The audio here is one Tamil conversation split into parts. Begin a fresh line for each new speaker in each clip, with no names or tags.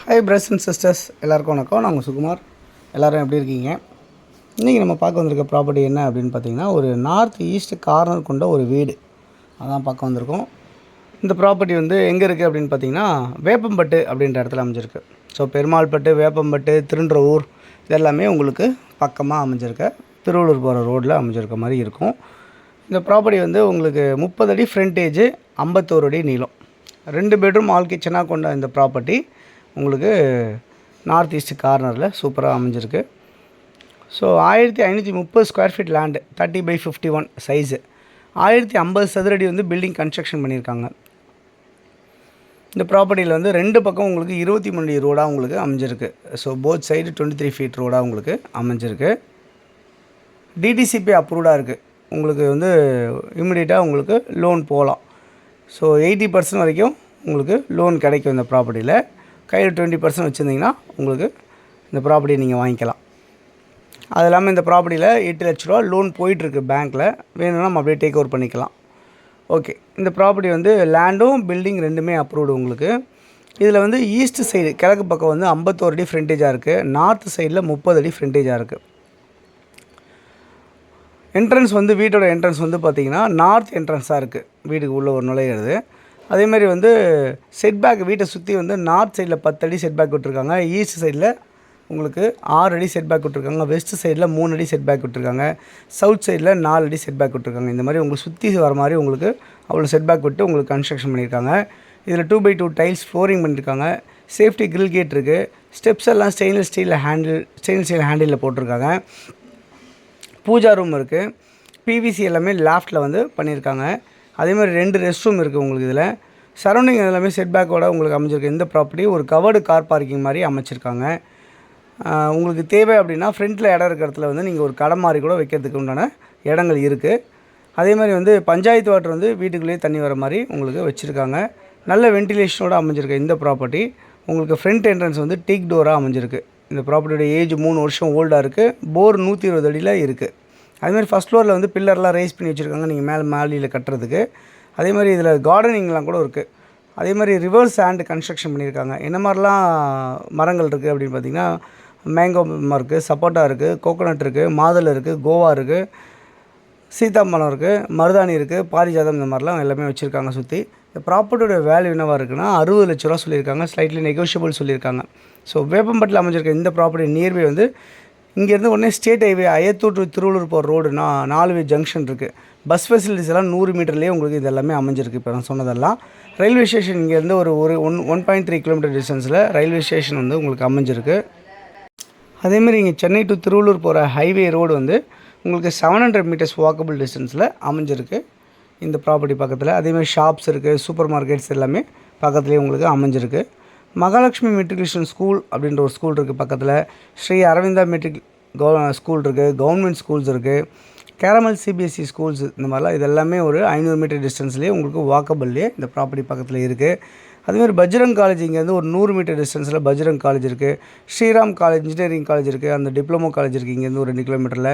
ஹாய் பிரதர்ஸ் அண்ட் சிஸ்டர்ஸ், எல்லாருக்கும் வணக்கம். நான் உங்கள் சுகுமார். எல்லோரும் எப்படி இருக்கீங்க? இன்றைக்கி நம்ம பார்க்க வந்திருக்க ப்ராப்பர்ட்டி என்ன அப்படின்னு பார்த்தீங்கன்னா, ஒரு நார்த் ஈஸ்ட் கார்னர் கொண்ட ஒரு வீடு அதான் பார்க்க வந்திருக்கோம். இந்த ப்ராப்பர்ட்டி வந்து எங்கே இருக்குது அப்படின்னு பார்த்தீங்கன்னா, வேப்பம்பட்டு அப்படின்ற இடத்துல அமைஞ்சிருக்கு. ஸோ பெருமாள்பட்டு, வேப்பம்பட்டு, திருன்றவூர் இதெல்லாமே உங்களுக்கு பக்கமாக அமைஞ்சிருக்க திருவள்ளூர் போகிற ரோட்டில் அமைஞ்சிருக்க மாதிரி இருக்கும். இந்த ப்ராப்பர்ட்டி வந்து உங்களுக்கு 30 அடி ஃப்ரண்டேஜ், 51 அடி நீளம், 2 பெட்ரூம் ஆல் கிச்சனாக கொண்ட இந்த ப்ராப்பர்ட்டி உங்களுக்கு நார்த் ஈஸ்ட் கார்னரில் சூப்பராக அமைஞ்சிருக்கு. So 1530 square feet land, 30/51 size, 1050 சதுரடி வந்து பில்டிங் கன்ஸ்ட்ரக்ஷன் பண்ணியிருக்காங்க. இந்த ப்ராப்பர்ட்டியில் வந்து 2 பக்கம் உங்களுக்கு 23 அடி ரோடாக உங்களுக்கு அமைஞ்சிருக்கு. ஸோ போத் சைடு 23 ஃபீட் ரோடாக உங்களுக்கு அமைஞ்சிருக்கு. டிடிசிபி அப்ரூவ்டாக இருக்குது. உங்களுக்கு வந்து இம்மிடியேட்டாக உங்களுக்கு லோன் போகலாம். ஸோ 80% வரைக்கும் உங்களுக்கு லோன் கிடைக்கும். இந்த ப்ராப்பர்ட்டியில் கையில் 20% வச்சுருந்திங்கன்னா உங்களுக்கு இந்த ப்ராப்பர்ட்டியை நீங்கள் வாங்கிக்கலாம். அது இல்லாமல் இந்த ப்ராப்பர்ட்டியில் 8 லட்ச ரூபா லோன் போயிட்டுருக்கு பேங்க்கில். வேணும்னா நம்ம அப்படியே டேக் ஓவர் பண்ணிக்கலாம். ஓகே, இந்த ப்ராப்பர்ட்டி வந்து லேண்டும் பில்டிங் ரெண்டுமே அப்ரூவ்டு உங்களுக்கு. இதில் வந்து ஈஸ்ட் சைடு கிழக்கு பக்கம் வந்து 51 அடி ஃப்ரண்டேஜாக இருக்குது. நார்த் சைடில் 30 அடி ஃப்ரண்டேஜாக இருக்குது. என்ட்ரன்ஸ் வந்து வீட்டோட என்ட்ரன்ஸ் வந்து பார்த்திங்கன்னா நார்த் என்ட்ரன்ஸாக இருக்குது. வீட்டுக்கு உள்ளே ஒரு நுழையிறது. அதேமாதிரி வந்து செட்பேக் வீட்டை சுற்றி வந்து நார்த் சைடில் 10 அடி செட்பேக் விட்டுருக்காங்க. ஈஸ்ட் சைடில் உங்களுக்கு 6 அடி செட்பேக் விட்டுருக்காங்க. வெஸ்ட் சைடில் 3 அடி செட்பேக் விட்டுருக்காங்க. சவுத் சைடில் 4 அடி செட்பேக் விட்டுருக்காங்க. இந்த மாதிரி உங்களுக்கு சுற்றி வர மாதிரி உங்களுக்கு அவ்வளோ செட்பேக் விட்டு உங்களுக்கு கன்ஸ்ட்ரக்ஷன் பண்ணியிருக்காங்க. இதில் 2x2 டைல்ஸ் ஃப்ளோரிங் பண்ணியிருக்காங்க. சேஃப்டி கிரில் கேட் இருக்குது. ஸ்டெப்ஸ் எல்லாம் ஸ்டெயின்லெஸ் ஸ்டீல் ஹேண்டிலில் போட்டிருக்காங்க. பூஜா ரூம் இருக்குது. பிவிசி எல்லாமே லாஃப்ட்டில் வந்து பண்ணியிருக்காங்க. அதேமாதிரி 2 ரெஸ்ட் ரூம் இருக்குது உங்களுக்கு. இதில் சரௌண்டிங் எல்லாமே செட்பேக்கோடு உங்களுக்கு அமைஞ்சிருக்கு. இந்த ப்ராப்பர்ட்டி ஒரு கவர்டு கார் பார்க்கிங் மாதிரி அமைச்சிருக்காங்க. உங்களுக்கு தேவை அப்படின்னா ஃப்ரண்ட்டில் இடம் இருக்கிற இடத்துல வந்து நீங்கள் ஒரு கடை மாதிரி கூட வைக்கிறதுக்கு உண்டான இடங்கள் இருக்குது. அதேமாதிரி வந்து பஞ்சாயத்து வாட்டர் வந்து வீட்டுக்குள்ளேயே தண்ணி வர மாதிரி உங்களுக்கு வச்சுருக்காங்க. நல்ல வென்டிலேஷனோடு அமைஞ்சிருக்கு இந்த ப்ராப்பர்ட்டி. உங்களுக்கு ஃப்ரண்ட் என்ட்ரன்ஸ் வந்து டீக் டோராக அமைஞ்சிருக்கு. இந்த ப்ராப்பர்ட்டியோட ஏஜ் 3 வருஷம் ஓல்டாக இருக்குது. போர் 120 அடியில் இருக்குது. அதேமாதிரி ஃபஸ்ட் ஃப்ளோரில் வந்து பில்லர்லாம் ரைஸ் பண்ணி வச்சுருக்காங்க நீங்கள் மாடியில் கட்டுறதுக்கு. அதே மாதிரி இதில் கார்டனிங்லாம் கூட இருக்குது. அதே மாதிரி ரிவர்ஸ் ஹேண்ட் கன்ஸ்ட்ரக்ஷன் பண்ணியிருக்காங்க. என்ன மாதிரிலாம் மரங்கள் இருக்குது அப்படின்னு பார்த்திங்கன்னா, மேங்கோ மரம் இருக்குது, சப்போட்டா இருக்குது, கோகோனட் இருக்குது, மாதுளை இருக்குது, கோவா இருக்குது, சீத்தாம்பழம் இருக்குது, மருதாணி இருக்குது, பாரிஜாதம், இந்த மாதிரிலாம் எல்லாமே வச்சுருக்காங்க சுற்றி. இந்த ப்ராப்பர்ட்டியோட வேல்யூ என்னவாக இருக்குன்னா 60 லட்ச ரூபா சொல்லியிருக்காங்க. ஸ்லைட்லி நெகோஷியபிள் சொல்லியிருக்காங்க. ஸோ வேப்பம்பட்டில் அமைஞ்சிருக்க இந்த ப்ராப்பர்ட்டி நியர்பை வந்து இங்கேருந்து உடனே state highway Ayathur to Tiruvallur போகிற ரோடுனா 4 வே ஜங்ஷன் இருக்குது. பஸ் ஃபெசிலிட்டிஸ் எல்லாம் 100 மீட்டர்லேயே உங்களுக்கு இது எல்லாமே அமைஞ்சிருக்கு. இப்போ நான் சொன்னதெல்லாம் ரயில்வே ஸ்டேஷன் இங்கேருந்து ஒரு 1.3 கிலோமீட்டர் டிஸ்டன்ஸில் ரயில்வே ஸ்டேஷன் வந்து உங்களுக்கு அமைஞ்சிருக்கு. அதேமாதிரி இங்கே சென்னை டு திருவள்ளூர் போகிற ஹைவே ரோடு வந்து உங்களுக்கு 700 மீட்டர்ஸ் வாக்கபிள் டிஸ்டன்ஸில் அமைஞ்சிருக்கு இந்த ப்ராப்பர்ட்டி பக்கத்தில். அதேமாதிரி ஷாப்ஸ் இருக்குது, சூப்பர் மார்க்கெட்ஸ் எல்லாமே பக்கத்துலேயே உங்களுக்கு அமைஞ்சிருக்கு. மகாலட்சுமி மெட்ரிகுலேஷன் ஸ்கூல் அப்படின்ற ஒரு ஸ்கூல் இருக்குது பக்கத்தில். ஸ்ரீ அரவிந்தா ஸ்கூல் இருக்குது. கவர்மெண்ட் ஸ்கூல்ஸ் இருக்குது. கேரமல் சிபிஎஸ்சி ஸ்கூல்ஸ், இந்த மாதிரிலாம் இது எல்லாமே ஒரு 500 மீட்டர் டிஸ்டன்ஸ்லேயே உங்களுக்கு வாக்கபிள்லேயே இந்த ப்ராப்பர்ட்டி பக்கத்தில் இருக்குது. அதுமாதிரி பஜ்ரங் காலேஜ் இங்கேருந்து ஒரு 100 மீட்டர் டிஸ்டன்ஸில் பஜ்ரங் காலேஜ் இருக்குது. ஸ்ரீராம் காலேஜ் இன்ஜினியரிங் காலேஜ் இருக்குது. அந்த டிப்ளமோ காலேஜ் இருக்குது இங்கேருந்து ஒரு 2 கிலோமீட்டரில்.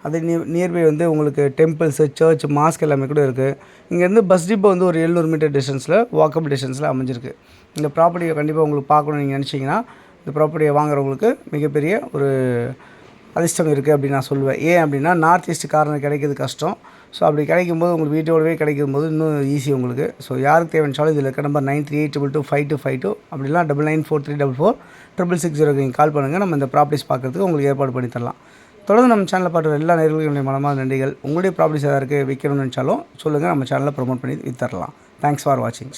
அது நியர்பை வந்து உங்களுக்கு டெம்பிள்ஸு, சர்ச், மாஸ்க் எல்லாமே கூட இருக்குது. இங்கேருந்து பஸ் டிப்போ வந்து ஒரு 700 மீட்டர் டிஸ்டன்ஸில் வாக்கபிள் டிஸ்டன்ஸில் அமைஞ்சிருக்கு. இந்த ப்ராப்பர்ட்டியை கண்டிப்பாக உங்களுக்கு பார்க்கணும்னு நீங்கள் நினச்சிங்கன்னா இந்த ப்ராப்பர்ட்டியை வாங்குறவங்களுக்கு மிகப்பெரிய ஒரு அதிர்ஷ்டம் இருக்குது அப்படின்னு நான் சொல்லுவேன். ஏன் அப்படின்னா நார்த் ஈஸ்ட் கார்னர் கிடைக்கிறது கஷ்டம். ஸோ அப்படி கிடைக்கும்போது உங்களுக்கு வீட்டோடவே கிடைக்கும்போது இன்னும் ஈஸி உங்களுக்கு. ஸோ யாருக்கு தேவைச்சாலும் இதில் இருக்க நம்பர் 9382225252 அப்படிலாம் 9943446660 நீங்கள் கால் பண்ணுங்கள். நம்ம இந்த ப்ராப்பர்ட்டிஸ் பார்க்குறதுக்கு உங்களுக்கு ஏற்பாடு பண்ணி தரலாம். தொடர்ந்து நம்ம சேனலில் பார்க்குற எல்லா நேயர்களுடைய மனமான நன்றிகள். உங்களுடைய ப்ராப்பர்ட்டிஸ் எதாவது இருக்குது விற்கணும்னு நினச்சாலும் சொல்லுங்கள், நம்ம சேனலில் ப்ரொமோட் பண்ணி வித்தரலாம். தேங்க்ஸ் ஃபார் வாட்சிங்.